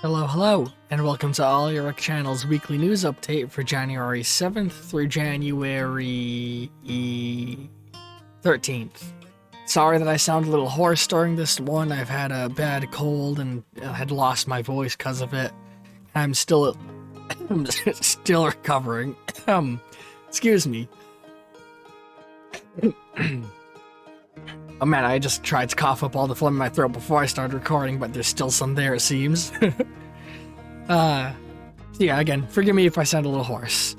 Hello, and welcome to All Your Rec Channel's weekly news update for January 7th through January 13th. Sorry that I sound a little hoarse during this one. I've had a bad cold and had lost my voice because of it. I'm still recovering. Excuse me. Oh man, I just tried to cough up all the phlegm in my throat before I started recording, but there's still some there, it seems. Yeah, again, forgive me if I sound a little hoarse.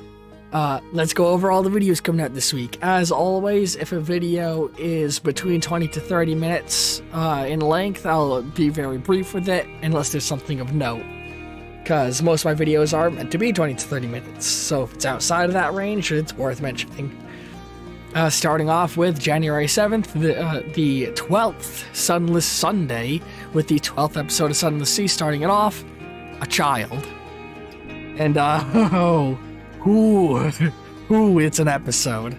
Let's go over all the videos coming out this week. As always, if a video is between 20 to 30 minutes in length, I'll be very brief with it, unless there's something of note. Because most of my videos are meant to be 20 to 30 minutes, so if it's outside of that range, it's worth mentioning. Starting off with January 7th, the 12th Sunless Sunday, with the 12th episode of Sunless Sea starting it off, a child. And, it's an episode.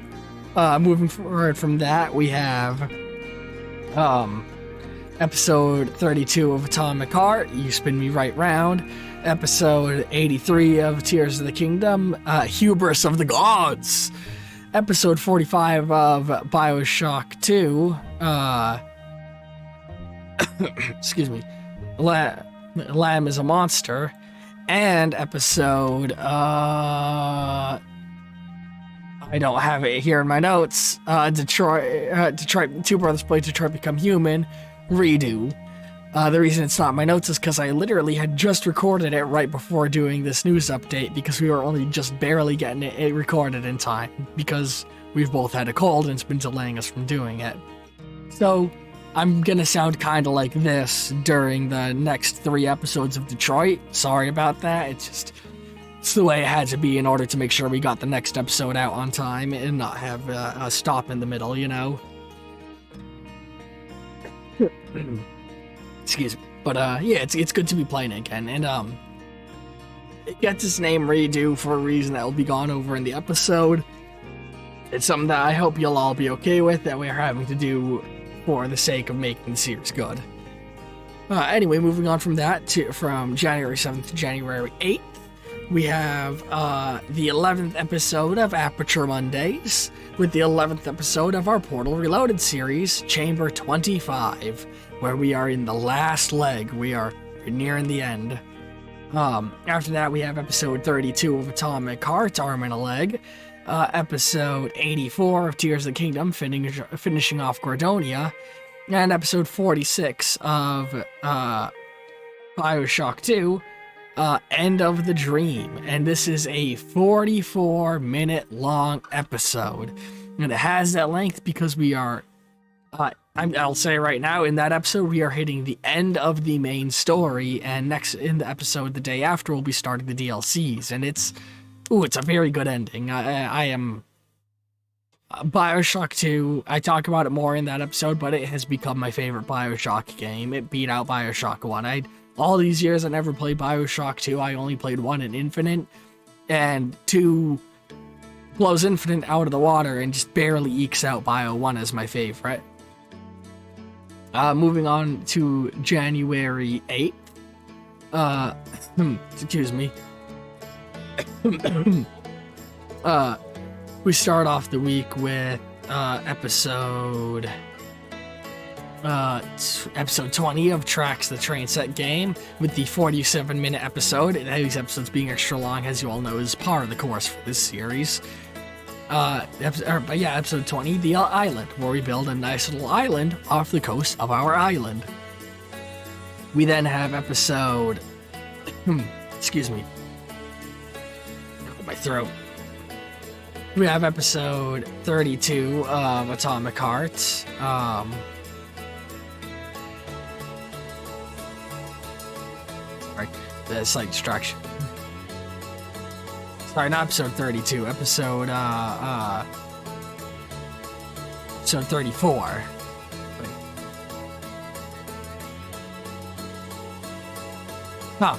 Moving forward from that, we have, episode 32 of Atomic Heart, You Spin Me Right Round, episode 83 of Tears of the Kingdom, Hubris of the Gods, episode 45 of BioShock 2, excuse me, Lamb is a Monster, and episode, I don't have it here in my notes, Detroit, Two Brothers Play Detroit Become Human, Redo. The reason it's not in my notes is because I literally had just recorded it right before doing this news update because we were only just barely getting it recorded in time because we've both had a cold and it's been delaying us from doing it. So I'm gonna sound kind of like this during the next 3 episodes of Detroit. Sorry about that. It's the way it had to be in order to make sure we got the next episode out on time and not have a stop in the middle, you know? Excuse me. But, yeah, it's good to be playing again. And, it gets its name Redo for a reason that will be gone over in the episode. It's something that I hope you'll all be okay with, that we're having to do for the sake of making the series good. Anyway, moving on from that, from January 7th to January 8th, we have, the 11th episode of Aperture Mondays, with the 11th episode of our Portal Reloaded series, Chamber 25, where we are in the last leg. We are nearing the end. After that, we have episode 32 of Atomic Heart, Arm and a Leg, episode 84 of Tears of the Kingdom, finishing off Gordonia, and episode 46 of BioShock 2, End of the Dream. And this is a 44-minute long episode. And it has that length because we are, I'll say right now, in that episode, we are hitting the end of the main story, and next in the episode, the day after, we'll be starting the DLCs, and it's a very good ending. I am, BioShock 2, I talk about it more in that episode, but it has become my favorite BioShock game. It beat out BioShock 1. All these years, I never played BioShock 2, I only played 1 in Infinite, and 2 blows Infinite out of the water and just barely ekes out Bio 1 as my favorite. Moving on to January 8th. Excuse me. We start off the week with episode 20 of Tracks the Train Set Game, with the 47-minute episode. And these episodes being extra long, as you all know, is par of the course for this series. Episode 20, The Island, where we build a nice little island off the coast of our island. We then have episode, excuse me, my throat. We have episode 32 of Atomic Heart. Sorry, the slight distraction. Sorry, not episode 32, episode 34. Wait. Huh.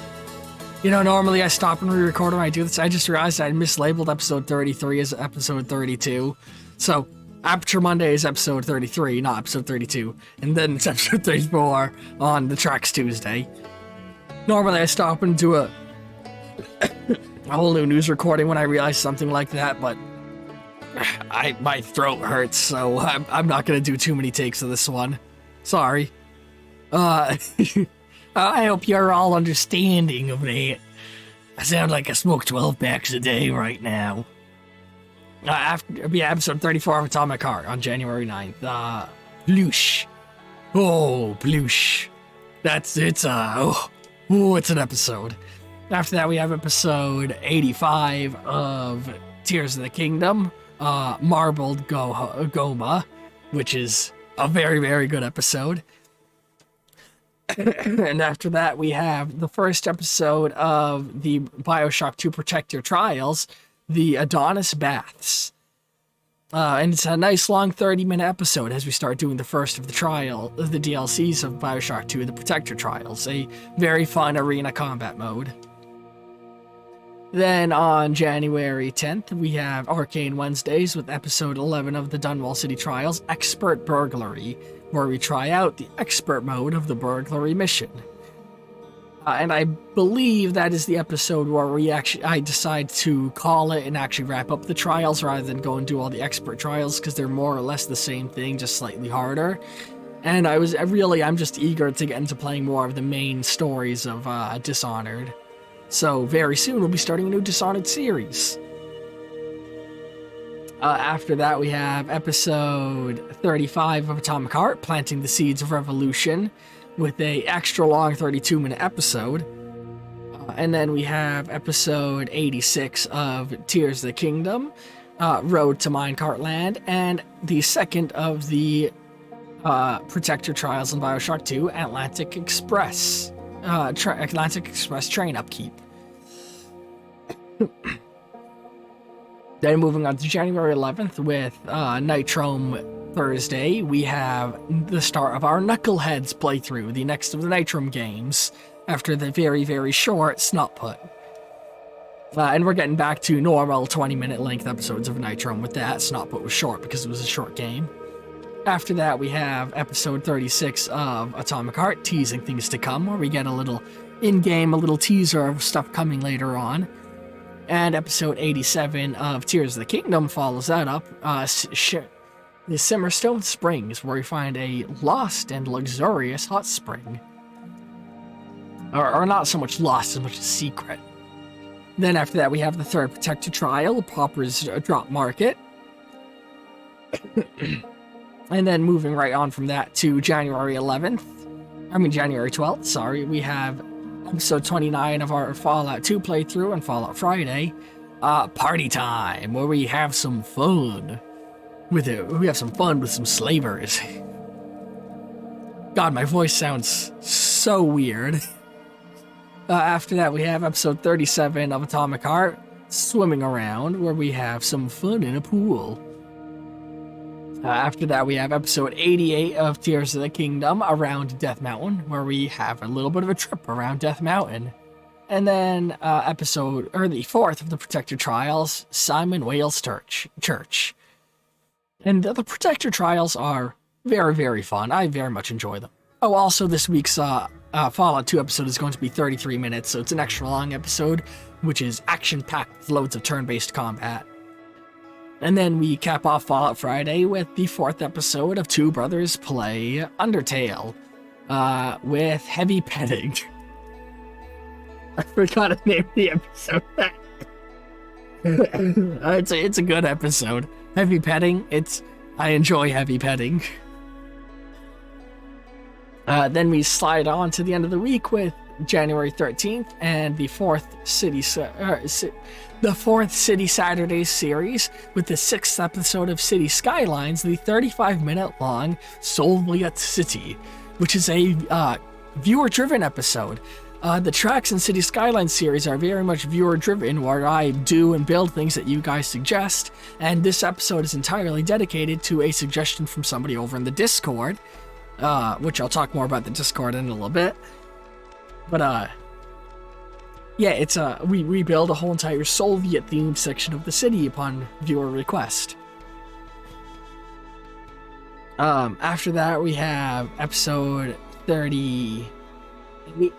You know, normally I stop and re-record when I do this. I just realized I mislabeled episode 33 as episode 32. So, Aperture Monday is episode 33, not episode 32. And then it's episode 34 on the Tracks Tuesday. Normally I stop and do a whole new news recording when I realize something like that, but my throat hurts, so I'm not gonna do too many takes of this one. Sorry. I hope you're all understanding of that. I sound like I smoke 12 packs a day right now. Episode 34 of Atomic Heart on January 9th. Bloosh. Oh, bloosh. It's an episode. After that, we have episode 85 of Tears of the Kingdom, Marbled Goma, which is a very, very good episode. And after that, we have the first episode of the Bioshock 2 Protector Trials, the Adonis Baths. And it's a nice long 30-minute episode as we start doing the first of the DLCs of Bioshock 2, the Protector Trials, a very fun arena combat mode. Then on January 10th, we have Arcane Wednesdays with episode 11 of the Dunwall City Trials, Expert Burglary, where we try out the expert mode of the burglary mission. And I believe that is the episode where I decide to call it and actually wrap up the trials rather than go and do all the expert trials, because they're more or less the same thing, just slightly harder. And I'm just eager to get into playing more of the main stories of Dishonored. So very soon we'll be starting a new Dishonored series. After that, we have episode 35 of Atomic Heart, Planting the Seeds of Revolution, with a extra long 32-minute episode. And then we have episode 86 of Tears of the Kingdom, Road to Minecart Land, and the second of the Protector Trials in Bioshock 2, Atlantic Express train upkeep. Then moving on to January 11th with Nitrome Thursday, we have the start of our Knuckleheads playthrough, the next of the Nitrome games, after the very, very short Snotput. And we're getting back to normal 20-minute length episodes of Nitrome with that. Snotput was short because it was a short game. After that, we have episode 36 of Atomic Heart, Teasing Things to Come, where we get a little in-game, a little teaser of stuff coming later on. And episode 87 of Tears of the Kingdom follows that up, the Simmerstone Springs, where we find a lost and luxurious hot spring. Or not so much lost as much as secret. Then after that, we have the third Protector Trial, Pauper's Drop Market. And then moving right on from that to January 12th, sorry, we have episode 29 of our Fallout 2 playthrough and Fallout Friday, Party Time, where we have some fun with it. We have some fun with some slavers. God, my voice sounds so weird. After that, we have episode 37 of Atomic Heart, Swimming Around, where we have some fun in a pool. After that, we have episode 88 of Tears of the Kingdom, Around Death Mountain, where we have a little bit of a trip around Death Mountain. And then the fourth of the Protector Trials, Simon Wales Church. And the Protector Trials are very, very fun. I very much enjoy them. Oh, also this week's Fallout 2 episode is going to be 33 minutes, so it's an extra long episode, which is action-packed with loads of turn-based combat. And then we cap off Fallout Friday with the fourth episode of Two Brothers Play Undertale, with Heavy Petting. I forgot to name the episode that. It's a good episode. Heavy Petting, I enjoy Heavy Petting. Then we slide on to the end of the week with January 13th and the fourth City Saturdays series with the sixth episode of City Skylines, the 35-minute long Soviet City, which is a viewer-driven episode. The Tracks and City Skylines series are very much viewer-driven, where I do and build things that you guys suggest, and this episode is entirely dedicated to a suggestion from somebody over in the Discord, which I'll talk more about the Discord in a little bit. But, yeah, it's we build a whole entire Soviet-themed section of the city upon viewer request. After that, we have episode 30...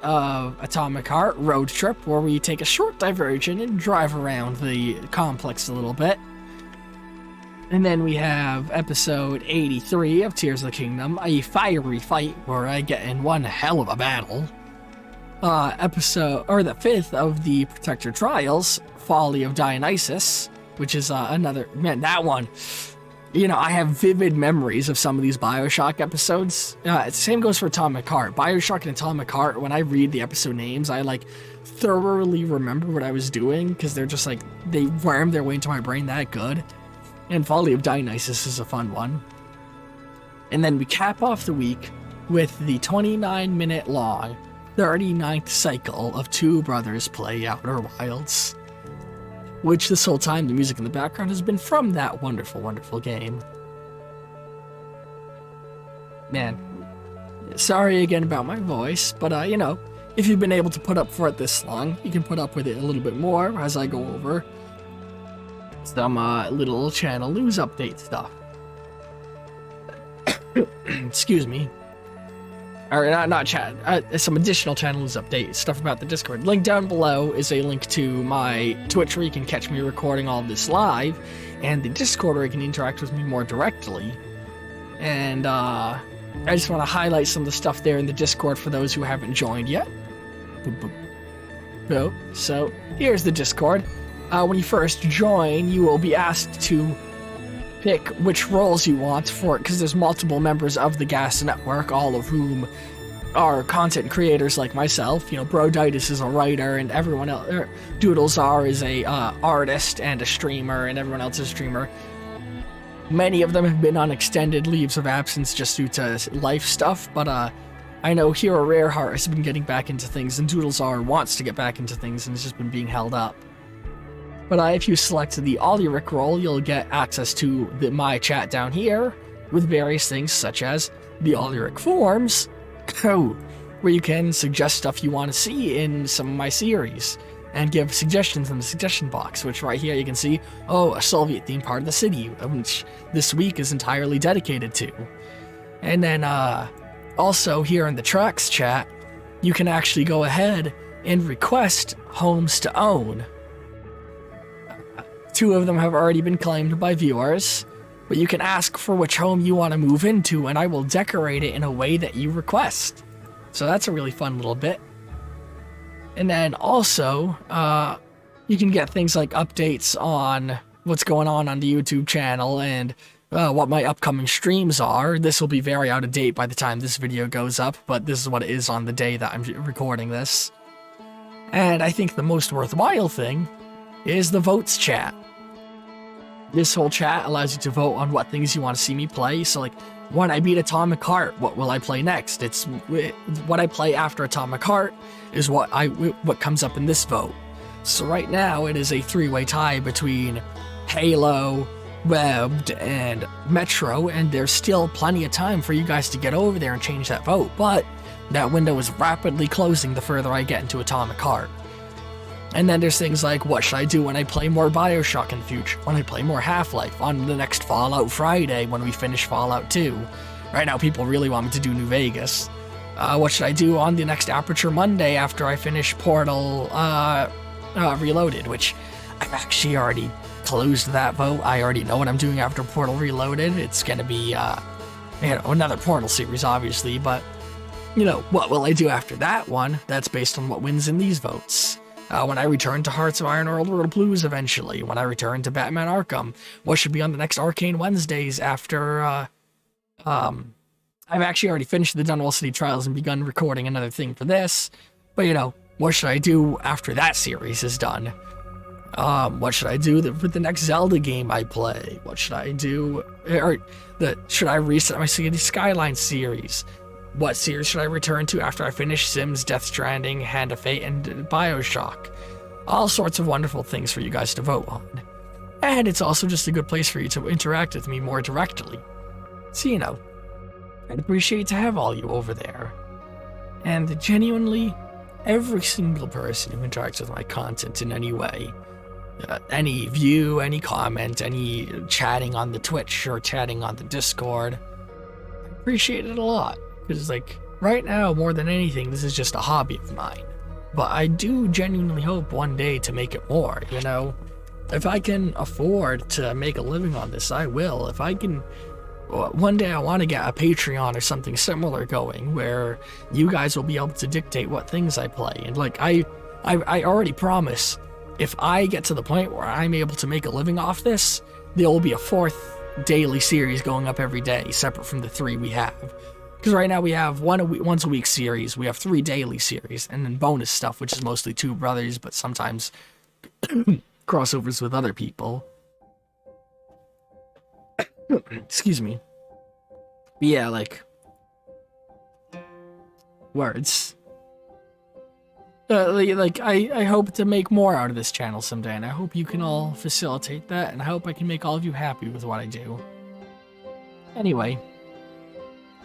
Atomic Heart Road Trip, where we take a short diversion and drive around the complex a little bit. And then we have episode 83 of Tears of the Kingdom, a fiery fight where I get in one hell of a battle. The 5th of the Protector Trials, Folly of Dionysus, which is another, man, that one. You know, I have vivid memories of some of these Bioshock episodes. Same goes for Atomic Heart. Bioshock and Atomic Heart, when I read the episode names, I like thoroughly remember what I was doing because they're just like, they worm their way into my brain that good. And Folly of Dionysus is a fun one. And then we cap off the week with the 29-minute long 39th cycle of Two Brothers Play Outer Wilds, which this whole time the music in the background has been from that wonderful, wonderful game. Man, sorry again about my voice, but you know, if you've been able to put up for it this long, you can put up with it a little bit more as I go over some little channel news update stuff. Excuse me. Or not chat, some additional channel news update stuff about the Discord. Link down below is a link to my Twitch where you can catch me recording all of this live, and the Discord where you can interact with me more directly. And I just want to highlight some of the stuff there in the Discord for those who haven't joined yet. So here's the Discord. When you first join, you will be asked to pick which roles you want for it, because there's multiple members of the Gas Network, all of whom are content creators like myself. You know, Broditis is a writer, and everyone else, Doodlesar is a artist and a streamer, and everyone else is a streamer. Many of them have been on extended leaves of absence just due to life stuff, but I know Hero Rareheart has been getting back into things, and Doodlesar wants to get back into things and has just been being held up. But if you select the Olyric role, you'll get access to my chat down here with various things such as the Olyric forums, where you can suggest stuff you want to see in some of my series and give suggestions in the suggestion box, which right here you can see, a Soviet-themed part of the city, which this week is entirely dedicated to. And then also here in the Tracks chat, you can actually go ahead and request homes to own. 2 of them have already been claimed by viewers, but you can ask for which home you want to move into, and I will decorate it in a way that you request. So that's a really fun little bit. And then also, you can get things like updates on what's going on the YouTube channel and what my upcoming streams are. This will be very out of date by the time this video goes up, but this is what it is on the day that I'm recording this. And I think the most worthwhile thing is the votes chat. This whole chat allows you to vote on what things you want to see me play. So like, when I beat Atomic Heart, what will I play next? It's what I play after Atomic Heart is what comes up in this vote. So right now it is a 3-way tie between Halo, Webbed, and Metro, and there's still plenty of time for you guys to get over there and change that vote, but that window is rapidly closing the further I get into Atomic Heart. And then there's things like, what should I do when I play more Bioshock in the future? When I play more Half-Life? On the next Fallout Friday when we finish Fallout 2? Right now people really want me to do New Vegas. What should I do on the next Aperture Monday after I finish Portal Reloaded? Which I've actually already closed that vote. I already know what I'm doing after Portal Reloaded. It's gonna be another Portal series obviously, but what will I do after that one? That's based on what wins in these votes. When I return to Hearts of Iron World Blues eventually, when I return to Batman Arkham, what should be on the next Arcane Wednesdays after, I've actually already finished the Dunwall City Trials and begun recording another thing for this, but what should I do after that series is done? What should I do with the next Zelda game I play? What should I do, should I reset my City Skyline series? What series should I return to after I finish Sims, Death Stranding, Hand of Fate, and Bioshock? All sorts of wonderful things for you guys to vote on. And it's also just a good place for you to interact with me more directly. So, I'd appreciate to have all you over there. And genuinely, every single person who interacts with my content in any way, any view, any comment, any chatting on the Twitch or chatting on the Discord, I appreciate it a lot. Because, right now, more than anything, this is just a hobby of mine. But I do genuinely hope one day to make it more, you know? If I can afford to make a living on this, I will. If I can... One day I want to get a Patreon or something similar going, where you guys will be able to dictate what things I play. And, like, I already promise, if I get to the point where I'm able to make a living off this, there will be a 4th daily series going up every day, separate from the 3 we have. Because right now we have once a week series, we have 3 daily series, and then bonus stuff, which is mostly 2 brothers, but sometimes crossovers with other people. Excuse me. But yeah, like... words. I hope to make more out of this channel someday, and I hope you can all facilitate that, and I hope I can make all of you happy with what I do. Anyway,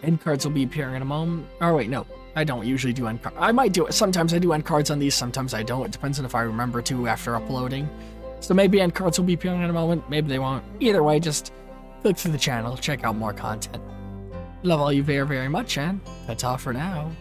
end cards will be appearing in a moment. Oh wait, no, I don't usually do end cards. I might do it. Sometimes I do end cards on these, sometimes I don't. It depends on if I remember to after uploading. So maybe end cards will be appearing in a moment, maybe they won't. Either way, just click through the channel, check out more content. Love all you very, very much, and that's all for now.